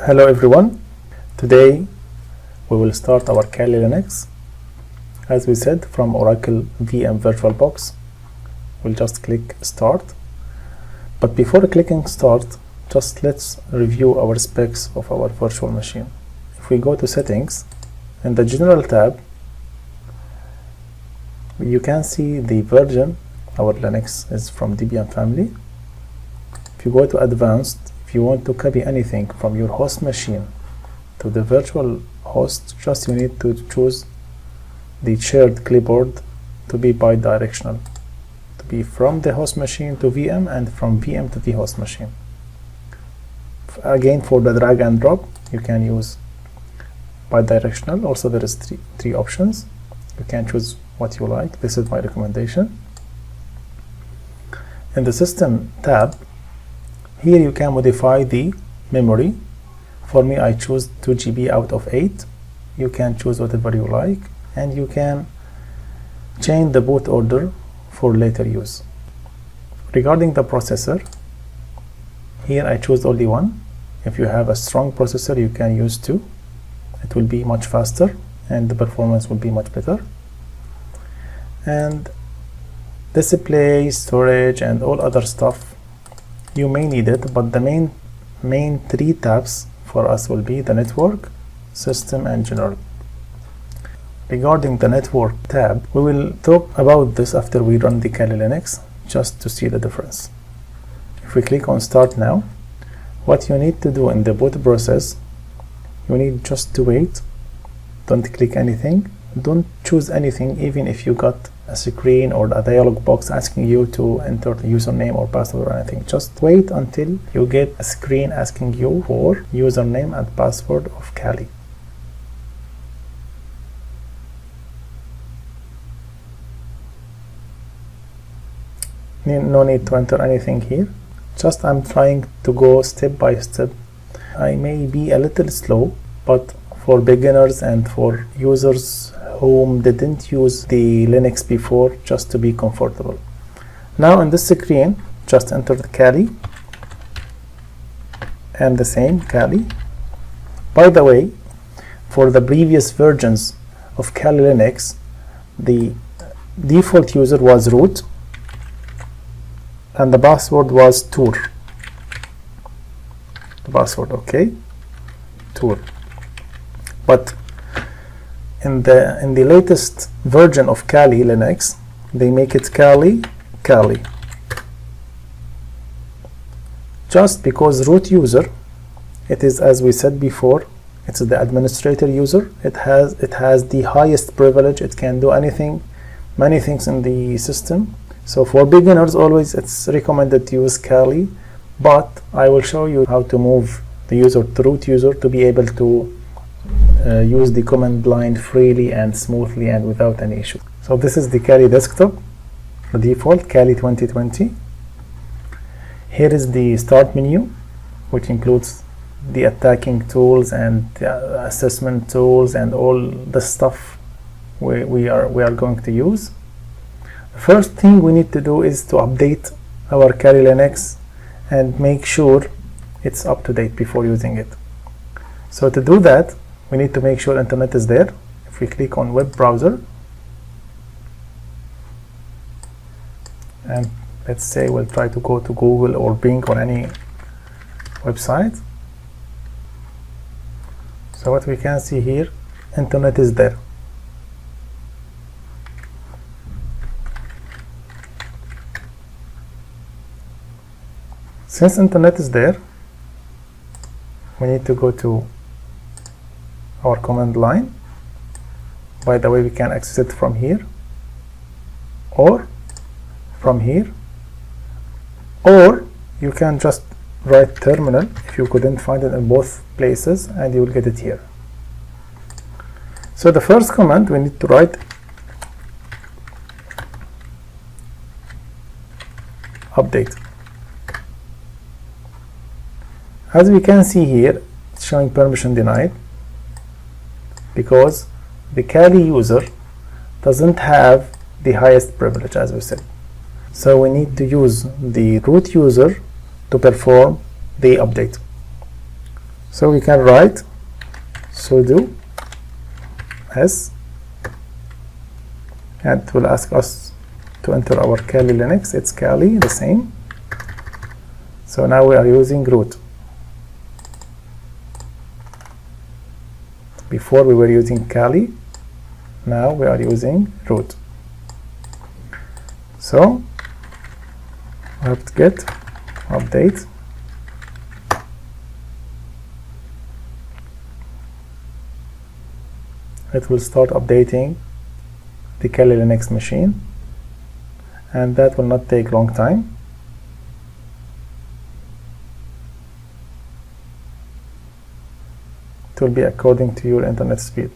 Hello everyone. Today we will start our Kali Linux. As we said, from Oracle VM VirtualBox. We'll just click Start. But before clicking Start, just let's review our specs of our virtual machine. If we go to Settings, in the General tab, you can see the version. Our Linux is from Debian family. If you go to Advanced, if you want to copy anything from your host machine to the virtual host, just you need to choose the shared clipboard to be bidirectional, to be from the host machine to VM and from VM to the host machine. Again, for the drag and drop, you can use bidirectional. Also, there is three options. You can choose what you like. This is my recommendation. In the System tab, here you can modify the memory. For me, I choose 2 GB out of 8. You can choose whatever you like, and you can change the boot order for later use. Regarding the processor, here I choose only one. If you have a strong processor, you can use 2. It will be much faster and the performance will be much better. And display, storage, and all other stuff, you may need it, but the main 3 tabs for us will be the network, system, and general. Regarding the network tab, we will talk about this after we run the Kali Linux, just to see the difference. If we click on Start Now, what you need to do in the boot process, you need just to wait. Don't click anything, don't choose anything, even if you got a screen or a dialog box asking you to enter the username or password or anything. Just wait until you get a screen asking you for username and password of Kali. No need to enter anything here. Just I'm trying to go step by step. I may be a little slow, but for beginners and for users whom didn't use the Linux before, just to be comfortable. Now in this screen, just enter the Kali and the same Kali. By the way, for the previous versions of Kali Linux, the default user was root and the password was tour. The password, okay, tour. But in the latest version of Kali Linux, they make it Kali. Just because root user, it is, as we said before, it's the administrator user. It has the highest privilege. It can do anything, many things in the system. So for beginners, always it's recommended to use Kali. But I will show you how to move the user to root user to be able to use the command line freely and smoothly and without any issue. So this is the Kali desktop, the default Kali 2020. Here is the start menu, which includes the attacking tools and the assessment tools and all the stuff we are going to use. The first thing we need to do is to update our Kali Linux and make sure it's up to date before using it. So to do that, we need to make sure internet is there. If we click on web browser, and let's say we'll try to go to Google or Bing or any website. So what we can see here, internet is there. Since internet is there, we need to go to our command line. By the way, we can access it from here or from here, or you can just write terminal if you couldn't find it in both places, and you will get it here. So the first command we need to write update. As we can see here, it's showing permission denied because the Kali user doesn't have the highest privilege, as we said. So we need to use the root user to perform the update. So we can write sudo s, and it will ask us to enter our Kali Linux. It's Kali, the same. So now we are using root. Before we were using Kali, now we are using root. So we have to get update. It will start updating the Kali Linux machine, and that will not take long time. It will be according to your internet speed.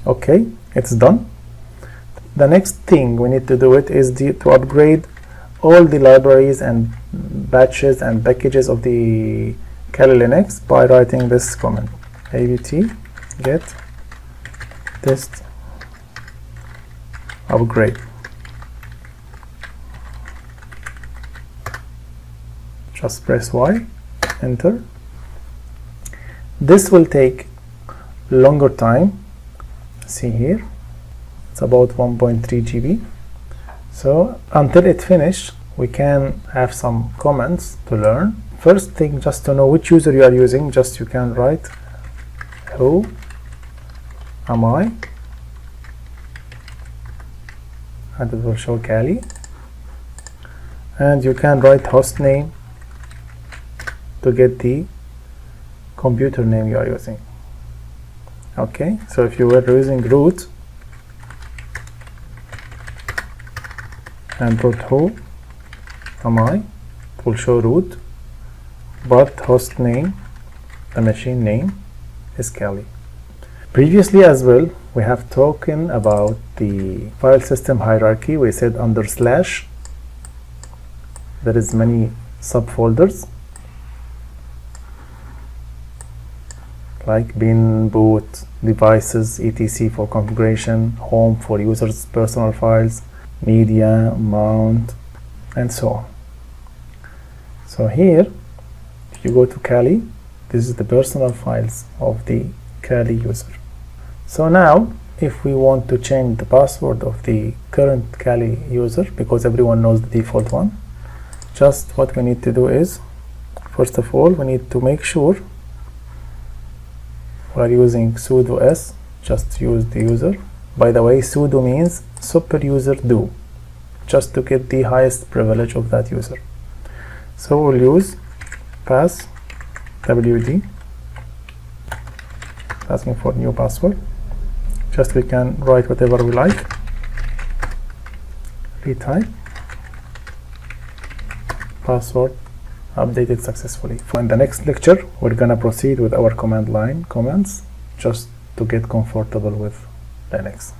Okay, it's done. The next thing we need to do is to upgrade all the libraries and batches and packages of the Kali Linux by writing this command: apt get test upgrade. Just press Y, enter. This will take longer time. See here, it's about 1.3 GB. So until it finishes, we can have some comments to learn. First thing, just to know which user you are using, just you can write who am I, and it will show Kali, and you can write host name to get the computer name you are using. Okay, so if you were using root and put who am I, it will show root, but host name, the machine name, is Kali. Previously as well, we have talked about the file system hierarchy. We said under slash there is many subfolders like bin, boot, devices, etc. for configuration, home for users' personal files, media, mount, and so on. So here, if you go to Kali, this is the personal files of the Kali user. So now, if we want to change the password of the current Kali user, because everyone knows the default one, just what we need to do is, first of all, we need to make sure we are using sudo s, just use the user. By the way, sudo means super user do, just to get the highest privilege of that user. So we'll use pass wd, asking for new password. Just we can write whatever we like, retype, password updated successfully. In the next lecture, we're gonna proceed with our command line commands, just to get comfortable with Linux.